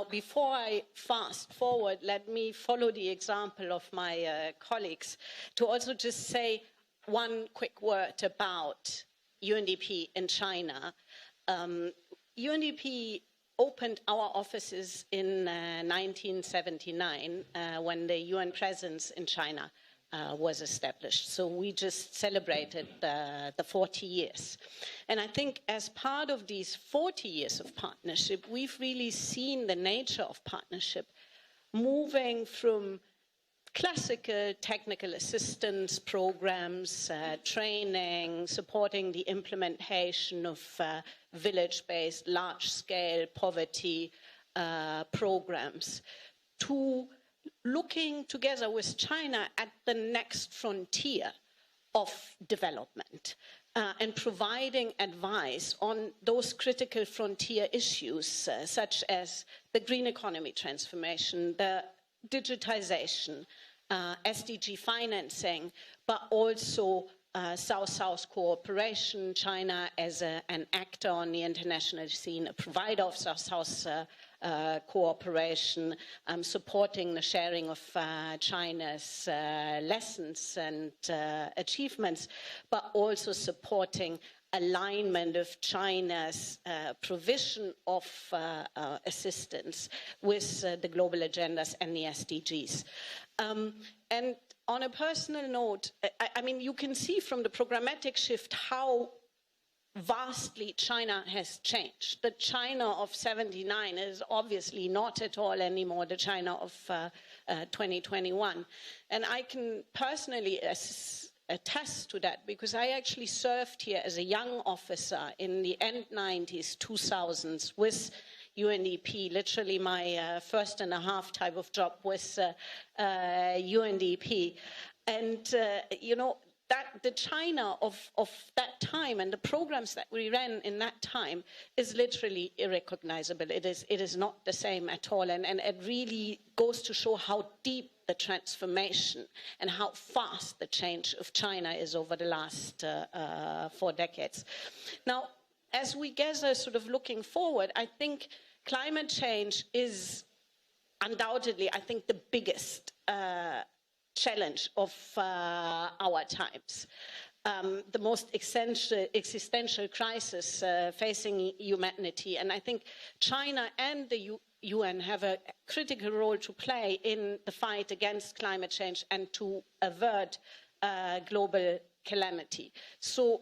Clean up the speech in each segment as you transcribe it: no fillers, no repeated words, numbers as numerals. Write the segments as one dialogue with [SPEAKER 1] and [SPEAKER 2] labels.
[SPEAKER 1] before I fast forward, let me follow the example of my colleagues to also just say one quick word about UNDP in China. UNDP opened our offices in 1979 when the UN presence in China was established. So we just celebrated the 40 years. And I think as part of these 40 years of partnership, we've really seen the nature of partnership moving from classical technical assistance programs, training, supporting the implementation of village-based, large-scale poverty programs, to looking together with China at the next frontier of development and providing advice on those critical frontier issues such as the green economy transformation, the digitization, SDG financing, but also South-South cooperation, China as an actor on the international scene, a provider of South-South cooperation, supporting the sharing of China's lessons and achievements, but also supporting alignment of China's provision of assistance with the global agendas and the SDGs. And on a personal note, I mean, you can see from the programmatic shift how vastly China has changed. The China of '79 is obviously not at all anymore the China of 2021. And I can personally attest to that because I actually served here as a young officer in the end 90s, 2000s with UNDP, literally my first and a half type of job with UNDP. And, you know, that the China of that time and the programs that we ran in that time is literally irrecognizable. It is not the same at all. And it really goes to show how deep the transformation and how fast the change of China is over the last 4 decades. Now, as we gather sort of looking forward, I think climate change is undoubtedly, I think, the biggest challenge of our times. The most existential crisis facing humanity. And I think China and the UN have a critical role to play in the fight against climate change and to avert global calamity. So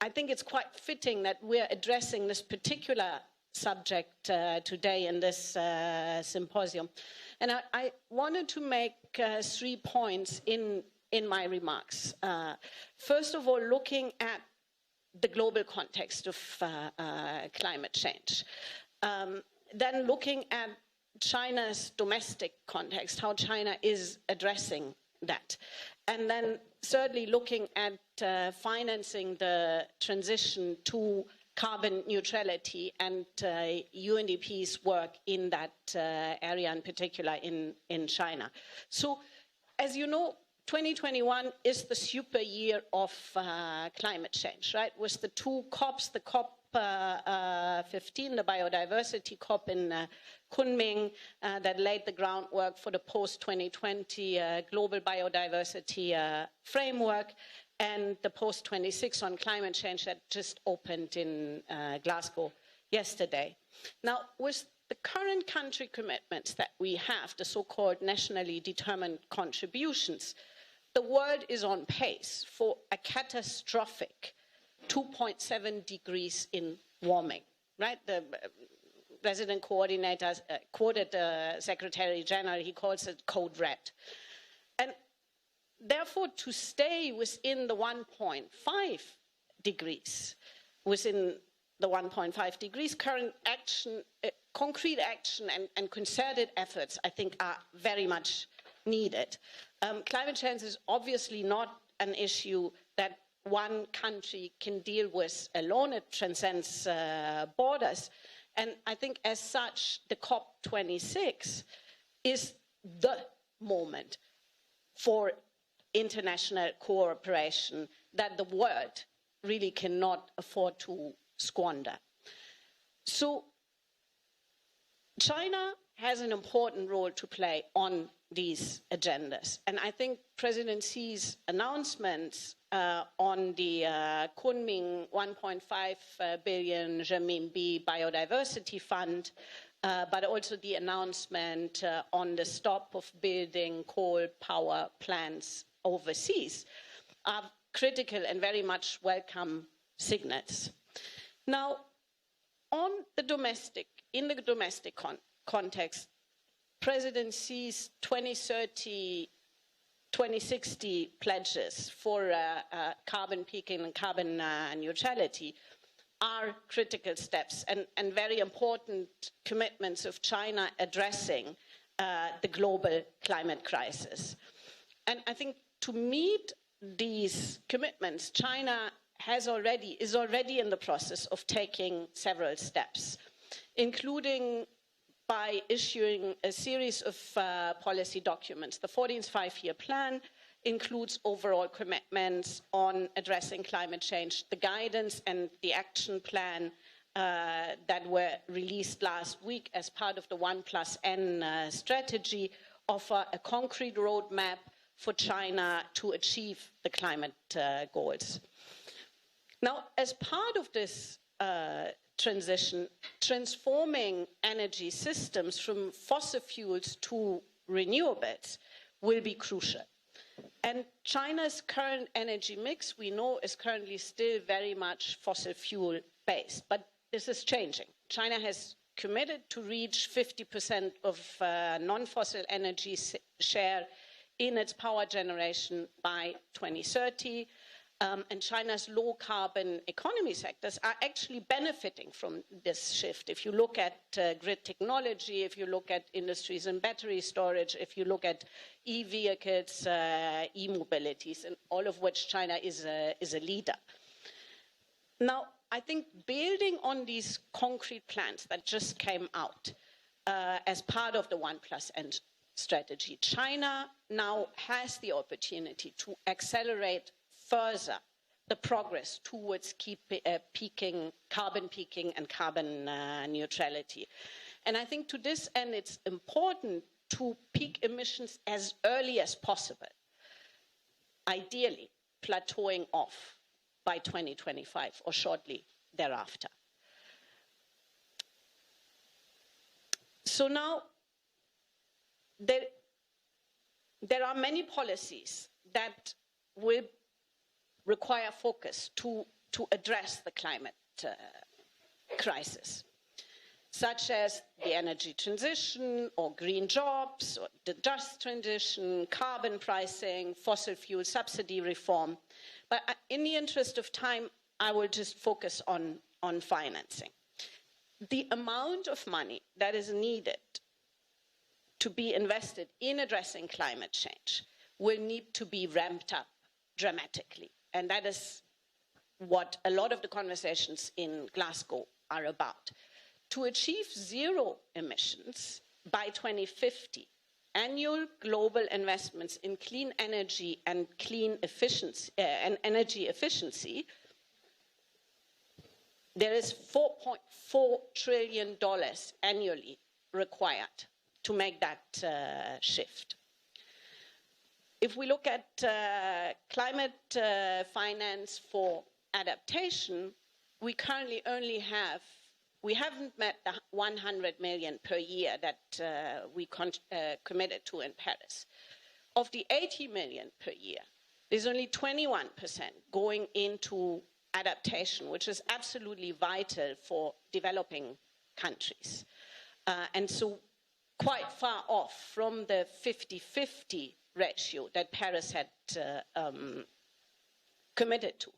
[SPEAKER 1] I think it's quite fitting that we're addressing this particular subject today in this symposium. And I wanted to make 3 points in my remarks. First of all, looking at the global context of climate change. Then looking at China's domestic context, how China is addressing that. And then thirdly, looking at financing the transition to carbon neutrality and UNDP's work in that area, in particular in China. So, as you know, 2021 is the super year of climate change, right? With the 2 COPs, the COP 15, the biodiversity COP in Kunming, that laid the groundwork for the post-2020 global biodiversity framework, and the post-26 on climate change that just opened in Glasgow yesterday. Now, with the current country commitments that we have, the so-called nationally determined contributions, the world is on pace for a catastrophic 2.7 degrees in warming, right? The resident coordinator quoted the Secretary General, he calls it code red. And therefore, to stay within the 1.5 degrees, within the 1.5 degrees, current action, concrete action and concerted efforts, I think, are very much needed. Climate change is obviously not an issue that one country can deal with alone. It transcends borders. And I think as such, the COP26 is the moment for international cooperation that the world really cannot afford to squander. So China has an important role to play on these agendas. And I think President Xi's announcements on the Kunming 1.5 billion renminbi biodiversity fund, but also the announcement on the stop of building coal power plants overseas are critical and very much welcome signals. Now, in the domestic context, President Xi's 2030, 2060 pledges for carbon peaking and carbon neutrality are critical steps and very important commitments of China addressing the global climate crisis. And I think to meet these commitments, China is already in the process of taking several steps, including by issuing a series of policy documents. The 14th five-year plan includes overall commitments on addressing climate change. The guidance and the action plan that were released last week as part of the 1+N strategy offer a concrete roadmap for China to achieve the climate goals. Now, as part of this transition, transforming energy systems from fossil fuels to renewables will be crucial. And China's current energy mix, we know, is currently still very much fossil fuel based, but this is changing. China has committed to reach 50% of non-fossil energy share in its power generation by 2030. And China's low carbon economy sectors are actually benefiting from this shift. If you look at grid technology, if you look at industries and battery storage, if you look at e-vehicles, e-mobilities, and all of which China is a leader. Now, I think building on these concrete plans that just came out as part of the 1+N strategy, China now has the opportunity to accelerate further the progress towards carbon peaking and carbon neutrality. And I think to this end, it's important to peak emissions as early as possible, ideally plateauing off by 2025 or shortly thereafter. So now, there are many policies that will require focus to address the climate crisis, such as the energy transition or green jobs, or the just transition, carbon pricing, fossil fuel subsidy reform. But in the interest of time, I will just focus on financing. The amount of money that is needed to be invested in addressing climate change will need to be ramped up dramatically. And that is what a lot of the conversations in Glasgow are about. To achieve zero emissions by 2050, annual global investments in clean energy and clean efficiency and energy efficiency, there is $4.4 trillion annually required to make that shift. If we look at climate finance for adaptation, we currently only we haven't met the 100 million per year that we committed to in Paris. Of the 80 million per year, there's only 21% going into adaptation, which is absolutely vital for developing countries. And so quite far off from the 50-50 ratio that Paris had committed to.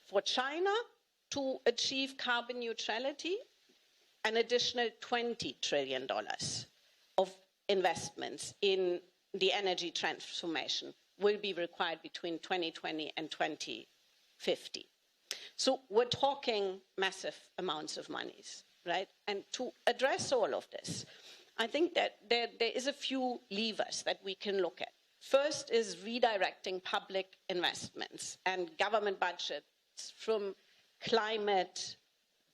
[SPEAKER 1] For China to achieve carbon neutrality, an additional $20 trillion of investments in the energy transformation will be required between 2020 and 2050. So we're talking massive amounts of monies, right? And to address all of this, I think that there is a few levers that we can look at. First is redirecting public investments and government budgets from climate,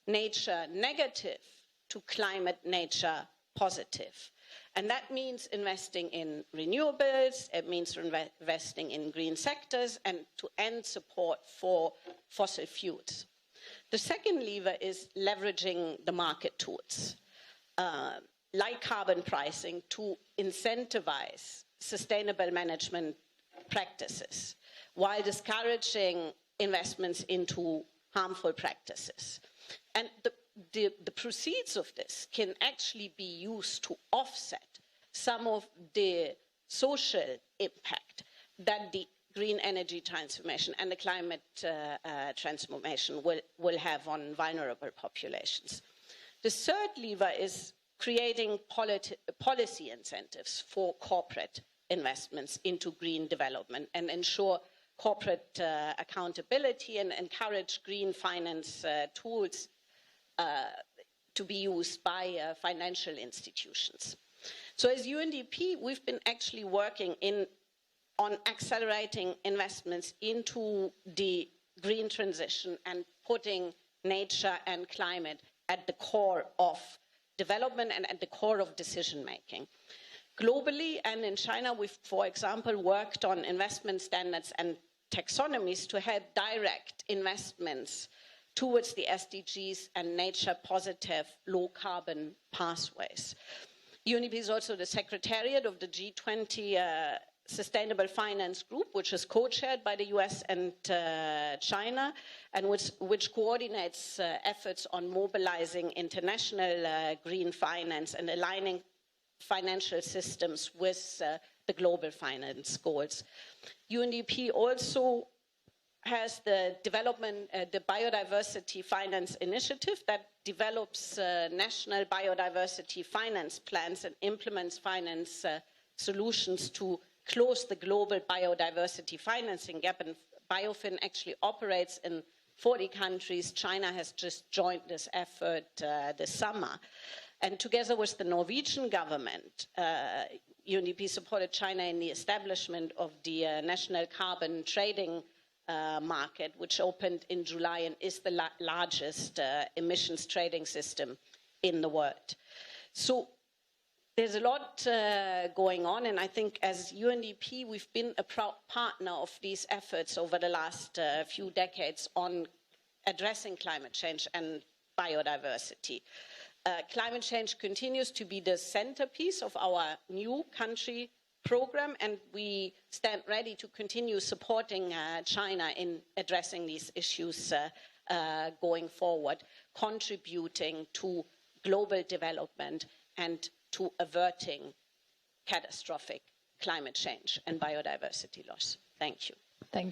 [SPEAKER 1] nature, negative to climate nature positive. And that means investing in renewables, it means investing in green sectors, and to end support for fossil fuels. The second lever is leveraging the market tools, like carbon pricing, to incentivize sustainable management practices while discouraging investments into harmful practices. And the proceeds of this can actually be used to offset some of the social impact that the green energy transformation and the climate transformation will have on vulnerable populations. The third lever is creating policy incentives for corporate investments into green development and ensure corporate accountability and encourage green finance tools to be used by financial institutions. So as UNDP, we've been actually working on accelerating investments into the green transition and putting nature and climate at the core of development and at the core of decision making. Globally and in China, we've, for example, worked on investment standards and taxonomies to help direct investments towards the SDGs and nature-positive, low-carbon pathways. UNDP is also the secretariat of the G20 Sustainable Finance Group, which is co-chaired by the US and China, and which coordinates efforts on mobilizing international green finance and aligning financial systems with the global finance goals. UNDP also has the Biodiversity Finance Initiative that develops national biodiversity finance plans and implements finance solutions to close the global biodiversity financing gap. And BioFin actually operates in 40 countries. China has just joined this effort this summer. And together with the Norwegian government, UNDP supported China in the establishment of the national carbon trading market, which opened in July and is the largest emissions trading system in the world. So there's a lot going on, and I think as UNDP, we've been a proud partner of these efforts over the last few decades on addressing climate change and biodiversity. Climate change continues to be the centerpiece of our new country program, and we stand ready to continue supporting China in addressing these issues going forward, contributing to global development and to averting catastrophic climate change and biodiversity loss. Thank you.